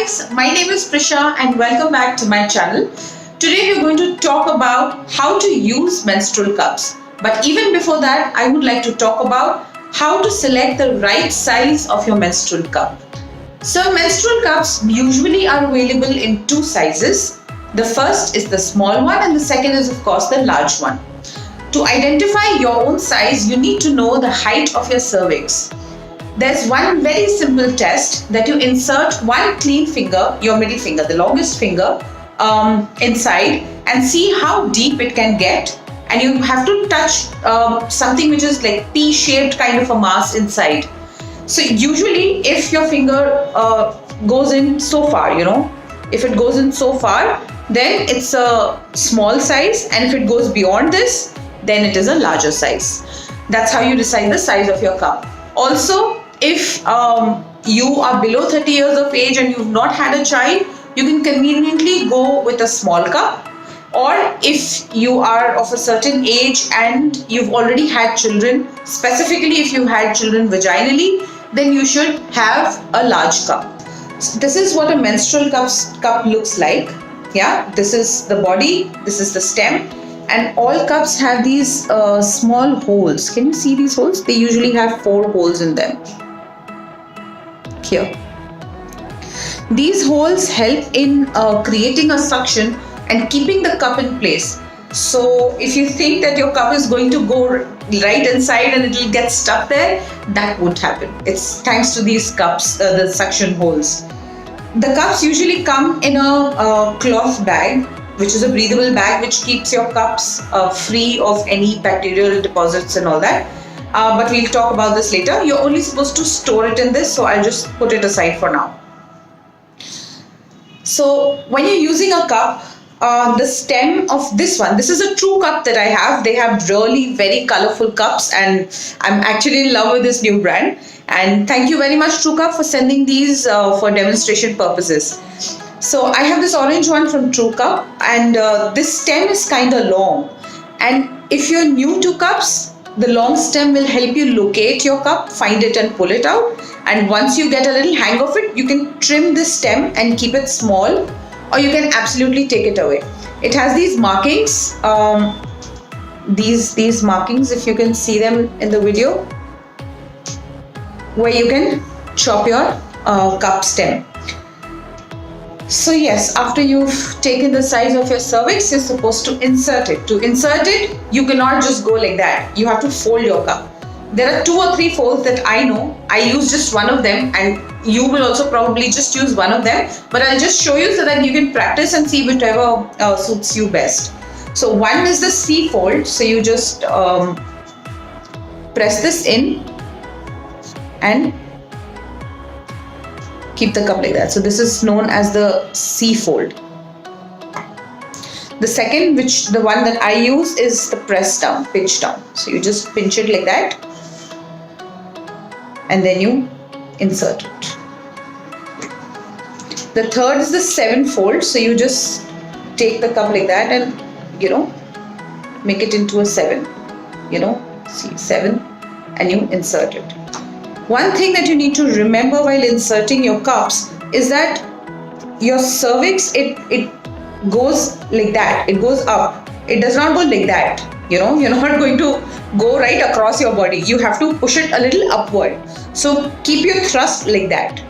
guys, my name is Prisha and welcome back to my channel. Today we're going to talk about how to use menstrual cups. But even before that, I would like to talk about how to select the right size of your menstrual cup. So menstrual cups usually are available in two sizes. The first is the small one and the second is of course the large one. To identify your own size, you need to know the height of your cervix. There's one very simple test that you insert one clean finger, your middle finger, the longest finger, inside and see how deep it can get. And you have to touch something which is like P-shaped kind of a mass inside. So usually if your finger goes in so far, if it goes in so far, then it's a small size, and if it goes beyond this, then it is a larger size. That's how you decide the size of your cup. Also, if you are below 30 years of age and you've not had a child, you can conveniently go with a small cup. Or if you are of a certain age and you've already had children, specifically if you had children vaginally, then you should have a large cup. So this is what a menstrual cup looks like. Yeah, this is the body, this is the stem, and all cups have these small holes. Can you see these holes? They usually have 4 holes in them. Here. These holes help in creating a suction and keeping the cup in place. So if you think that your cup is going to go right inside and it will get stuck there, that won't happen. It's thanks to these cups, the suction holes. The cups usually come in a cloth bag, which is a breathable bag which keeps your cups free of any bacterial deposits and all that. But we'll talk about this later. You're only supposed to store it in this, so I'll just put it aside for now. So when you're using a cup, the stem of this one, this is a True cup that I have. They have really very colorful cups and I'm actually in love with this new brand. And thank you very much, True Cup, for sending these for demonstration purposes. So I have this orange one from True Cup, and this stem is kind of long. And if you're new to cups, the long stem will help you locate your cup, find it and pull it out. And once you get a little hang of it, you can trim this stem and keep it small, or you can absolutely take it away. It has these markings, these markings, if you can see them in the video, where you can chop your cup stem. So yes, after you've taken the size of your cervix, you're supposed to insert it. To insert it, you cannot just go like that. You have to fold your cup. There are 2 or 3 folds that I know. I use just one of them, and you will also probably just use one of them. But I'll just show you so that you can practice and see whichever suits you best. So one is the C fold. So you just press this in and keep the cup like that. So this is known as the C fold. The second, the one that I use, is the press down, pinch down. So you just pinch it like that and then you insert it. The third is the 7 fold. So you just take the cup like that and make it into a 7. See, 7, and you insert it. One thing that you need to remember while inserting your cups is that your cervix, it goes like that. It goes up. It does not go like that. You're not going to go right across your body. You have to push it a little upward. So keep your thrust like that.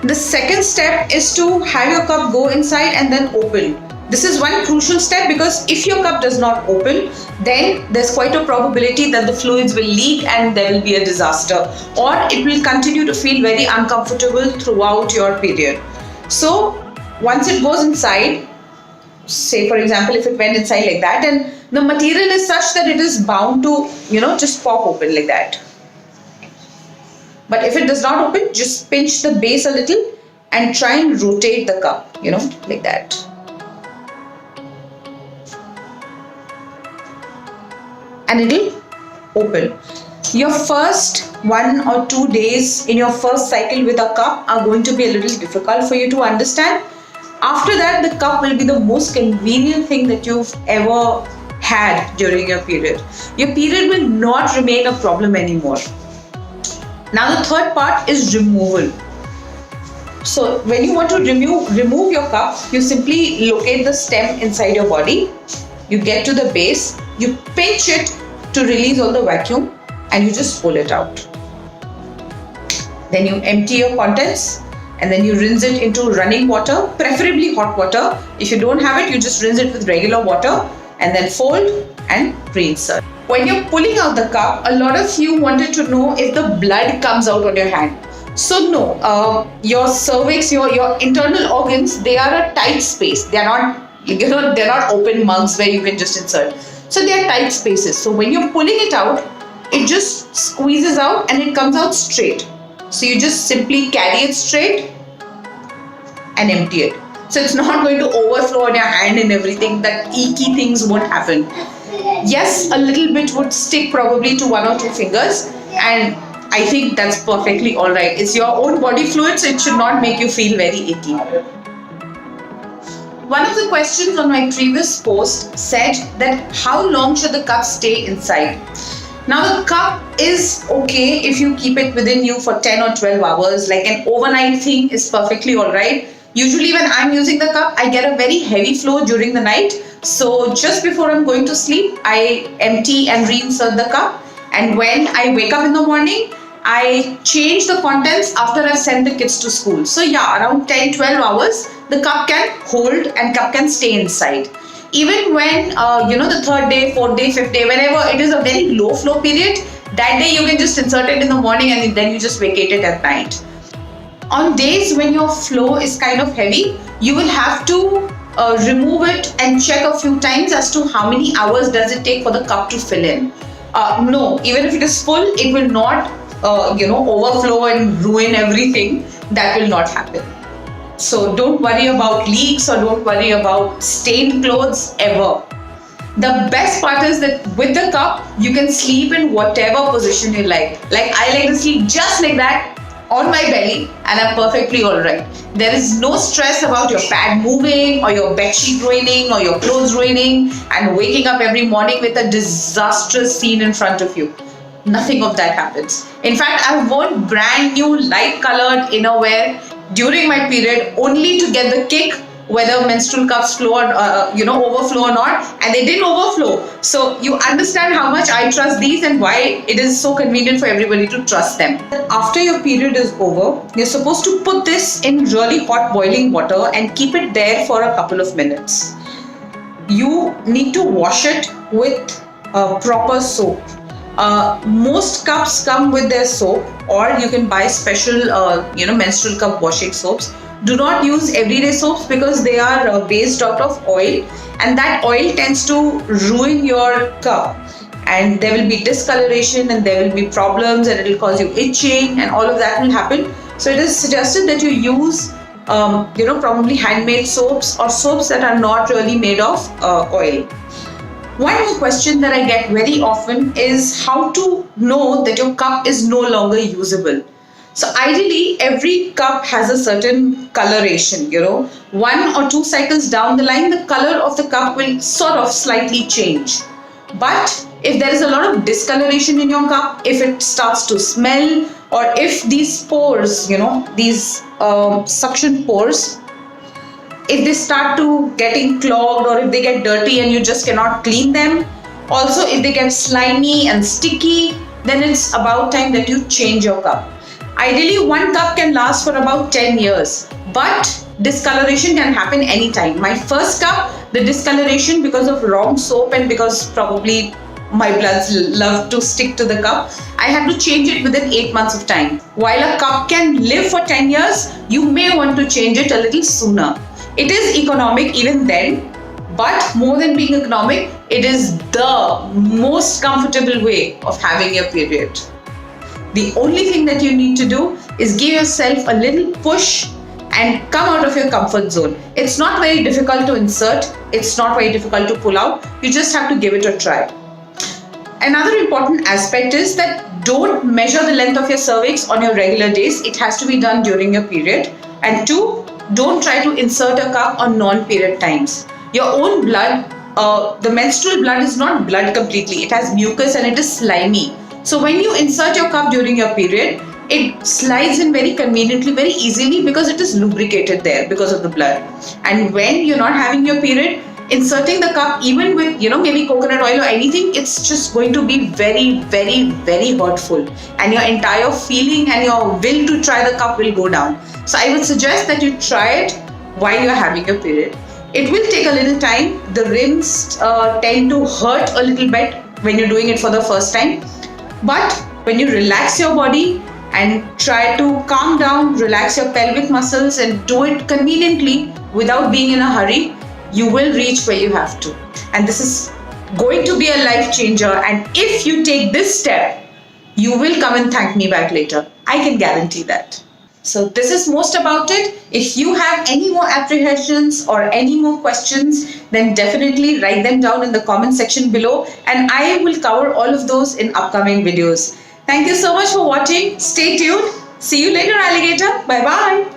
The second step is to have your cup go inside and then open. This is one crucial step, because if your cup does not open, then there's quite a probability that the fluids will leak and there will be a disaster, or it will continue to feel very uncomfortable throughout your period. So once it goes inside, say for example if it went inside like that, and the material is such that it is bound to just pop open like that. But if it does not open, just pinch the base a little and try and rotate the cup, like that. And it will open. Your first 1 or 2 days in your first cycle with a cup are going to be a little difficult for you to understand. After that, the cup will be the most convenient thing that you've ever had during your period. Your period will not remain a problem anymore. Now the third part is removal. So when you want to remove your cup, you simply locate the stem inside your body. You get to the base, you pinch it to release all the vacuum, and you just pull it out. Then you empty your contents, and then you rinse it into running water, preferably hot water. If you don't have it, you just rinse it with regular water and then fold and reinsert. When you're pulling out the cup, a lot of you wanted to know if the blood comes out on your hand. So no, your cervix, your internal organs, they are a tight space. They are not, they're not open mugs where you can just insert. So they are tight spaces. So when you're pulling it out, it just squeezes out and it comes out straight. So you just simply carry it straight and empty it. So it's not going to overflow on your hand and everything. That icky things won't happen. Yes, a little bit would stick probably to 1 or 2 fingers, and I think that's perfectly alright. It's your own body fluid, so it should not make you feel very icky. One of the questions on my previous post said that how long should the cup stay inside? Now the cup is okay if you keep it within you for 10 or 12 hours. Like an overnight thing is perfectly alright. Usually when I'm using the cup, I get a very heavy flow during the night. So just before I'm going to sleep, I empty and reinsert the cup. And when I wake up in the morning, I change the contents after I've sent the kids to school. So yeah, around 10-12 hours, the cup can hold and cup can stay inside. Even when, the 3rd day, 4th day, 5th day, whenever it is a very low flow period, that day you can just insert it in the morning and then you just vacate it at night. On days when your flow is kind of heavy, you will have to remove it and check a few times as to how many hours does it take for the cup to fill in. No, even if it is full, it will not overflow and ruin everything. That will not happen. So don't worry about leaks or don't worry about stained clothes ever. The best part is that with the cup, you can sleep in whatever position you like. Like I like to sleep just like that on my belly and I'm perfectly alright. There is no stress about your pad moving or your bedsheet ruining or your clothes ruining and waking up every morning with a disastrous scene in front of you. Nothing of that happens. In fact, I've worn brand new light colored innerwear during my period only to get the kick whether menstrual cups flow or overflow or not, and they didn't overflow. So you understand how much I trust these and why it is so convenient for everybody to trust them. After your period is over, you're supposed to put this in really hot boiling water and keep it there for a couple of minutes. You need to wash it with proper soap. Most cups come with their soap, or you can buy special menstrual cup washing soaps. Do not use everyday soaps because they are based out of oil, and that oil tends to ruin your cup, and there will be discoloration and there will be problems and it will cause you itching and all of that will happen. So it is suggested that you use probably handmade soaps or soaps that are not really made of oil. One more question that I get very often is how to know that your cup is no longer usable. So ideally, every cup has a certain coloration, 1 or 2 cycles down the line, the color of the cup will sort of slightly change. But if there is a lot of discoloration in your cup, if it starts to smell, or if these pores, these suction pores, if they start to getting clogged or if they get dirty and you just cannot clean them, also if they get slimy and sticky, then it's about time that you change your cup. Ideally, 1 cup can last for about 10 years, but discoloration can happen anytime. My first cup, the discoloration because of wrong soap and because probably my bloods love to stick to the cup, I had to change it within 8 months of time. While a cup can live for 10 years, you may want to change it a little sooner. It is economic even then, but more than being economic, it is the most comfortable way of having your period. The only thing that you need to do is give yourself a little push and come out of your comfort zone. It's not very difficult to insert. It's not very difficult to pull out. You just have to give it a try. Another important aspect is that don't measure the length of your cervix on your regular days. It has to be done during your period. And 2, don't try to insert a cup on non-period times. Your own blood, the menstrual blood is not blood completely. It has mucus and it is slimy. So when you insert your cup during your period, it slides in very conveniently, very easily, because it is lubricated there because of the blood. And when you're not having your period, inserting the cup, even with, maybe coconut oil or anything, it's just going to be very, very, very hurtful. And your entire feeling and your will to try the cup will go down. So I would suggest that you try it while you're having your period. It will take a little time. The rims tend to hurt a little bit when you're doing it for the first time. But when you relax your body and try to calm down, relax your pelvic muscles and do it conveniently without being in a hurry, you will reach where you have to. And this is going to be a life changer. And if you take this step, you will come and thank me back later. I can guarantee that. So this is most about it. If you have any more apprehensions or any more questions, then definitely write them down in the comment section below, and I will cover all of those in upcoming videos. Thank you so much for watching. Stay tuned. See you later, alligator. Bye bye.